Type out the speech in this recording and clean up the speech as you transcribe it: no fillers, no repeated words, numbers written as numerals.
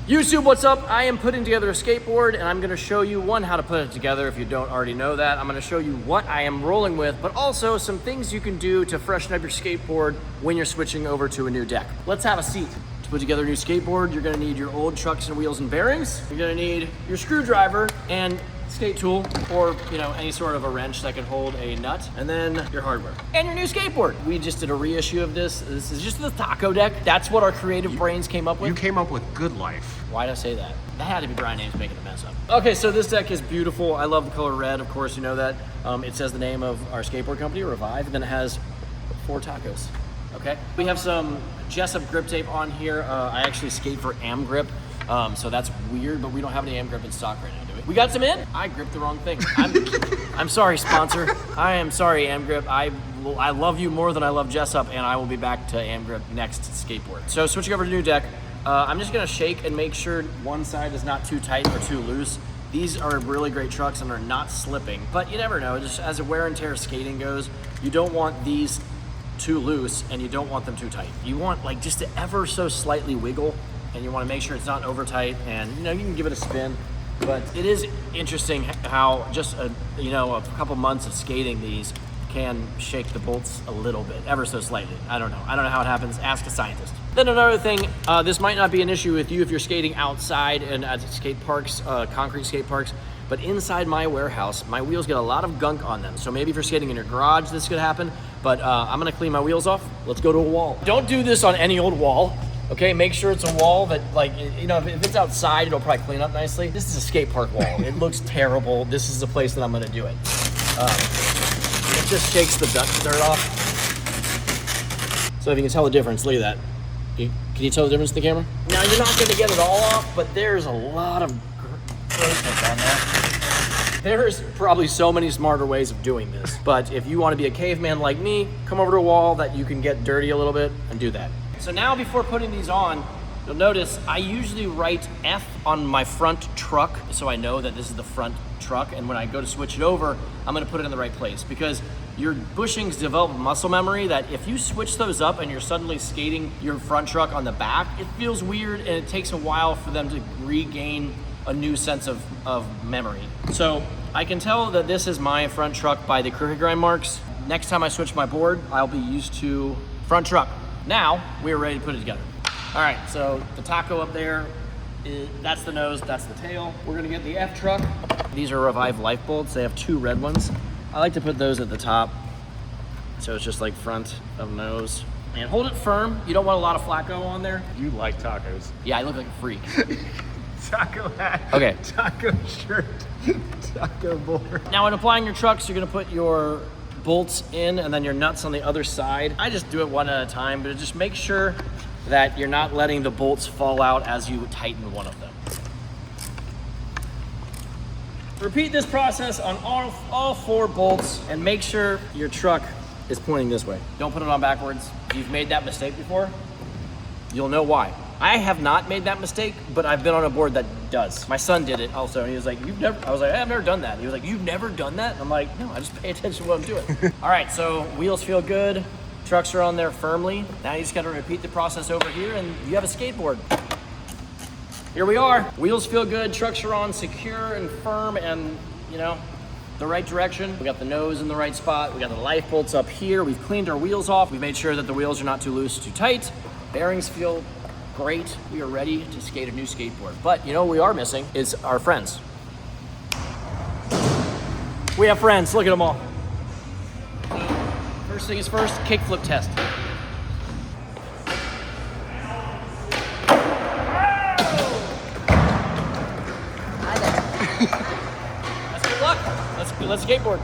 YouTube, what's up? I am putting together a skateboard and I'm gonna show you how to put it together if you don't already know that. I'm gonna show you what I am rolling with, but also some things you can do to freshen up your skateboard when you're switching over to a new deck. Let's have a seat. To put together a new skateboard, you're gonna need your old trucks and wheels and bearings. You're gonna need your screwdriver and skate tool, or any sort of a wrench that can hold a nut, and then your hardware and your new skateboard. We just did a reissue of this. This is just the taco deck. That's what our creative brains came up with. You came up with Good Life. Why did I say that? That had to be Brian Ames making a mess up. Okay, so this deck is beautiful. I love the color red, of course, you know that. It says the name of our skateboard company, Revive, and then it has 4 tacos, okay? We have some Jessup grip tape on here. I actually skate for Am Grip, so that's weird, but we don't have any Am Grip in stock right now, do we? We got some in? I gripped the wrong thing. I'm sorry, sponsor. I am sorry, Am Grip. I love you more than I love Jessup, and I will be back to Am Grip next skateboard. So switching over to new deck, I'm just gonna shake and make sure one side is not too tight or too loose. These are really great trucks and are not slipping, but you never know. Just as a wear and tear skating goes, you don't want these too loose and you don't want them too tight. You want like just to ever so slightly wiggle, and you wanna make sure it's not over tight, and you can give it a spin. But it is interesting how just a couple months of skating these can shake the bolts a little bit, ever so slightly. I don't know how it happens. Ask a scientist. Then another thing, this might not be an issue with you if you're skating outside and at skate parks, concrete skate parks, but inside my warehouse, my wheels get a lot of gunk on them. So maybe if you're skating in your garage, this could happen, but I'm gonna clean my wheels off. Let's go to a wall. Don't do this on any old wall. Okay, make sure it's a wall that, if it's outside, it'll probably clean up nicely. This is a skate park wall. It looks terrible. This is the place that I'm gonna do it. It just shakes the dirt off. So if you can tell the difference, look at that. Can you tell the difference in the camera? Now, you're not gonna get it all off, but there's a lot of grossness on there. There's probably so many smarter ways of doing this, but if you wanna be a caveman like me, come over to a wall that you can get dirty a little bit and do that. So now before putting these on, you'll notice I usually write F on my front truck so I know that this is the front truck, and when I go to switch it over, I'm gonna put it in the right place, because your bushings develop muscle memory that if you switch those up and you're suddenly skating your front truck on the back, it feels weird and it takes a while for them to regain a new sense of memory. So I can tell that this is my front truck by the crooked grind marks. Next time I switch my board, I'll be used to front truck. Now, we are ready to put it together. All right, so the taco up there, that's the nose, that's the tail. We're gonna get the F truck. These are Revive life bolts. They have 2 red ones. I like to put those at the top, so it's just like front of nose. And hold it firm. You don't want a lot of flacco on there. You like tacos. Yeah, I look like a freak. Taco hat. Okay. Taco shirt. Taco board. Now, when applying your trucks, you're gonna put your bolts in and then your nuts on the other side. I just do it one at a time, but just make sure that you're not letting the bolts fall out as you tighten one of them. Repeat this process on all 4 bolts and make sure your truck is pointing this way. Don't put it on backwards. If you've made that mistake before, you'll know why. I have not made that mistake, but I've been on a board that does. My son did it also, and he was like, I was like, I've never done that. He was like, you've never done that? I'm like, no, I just pay attention to what I'm doing. All right, so wheels feel good. Trucks are on there firmly. Now you just gotta repeat the process over here and you have a skateboard. Here we are. Wheels feel good, trucks are on secure and firm and, the right direction. We got the nose in the right spot. We got the life bolts up here. We've cleaned our wheels off. We've made sure that the wheels are not too loose, too tight. Bearings feel great. We are ready to skate a new skateboard. But what we are missing is our friends. We have friends, look at them all. First thing is first, kickflip test. That's good luck. Let's skateboard.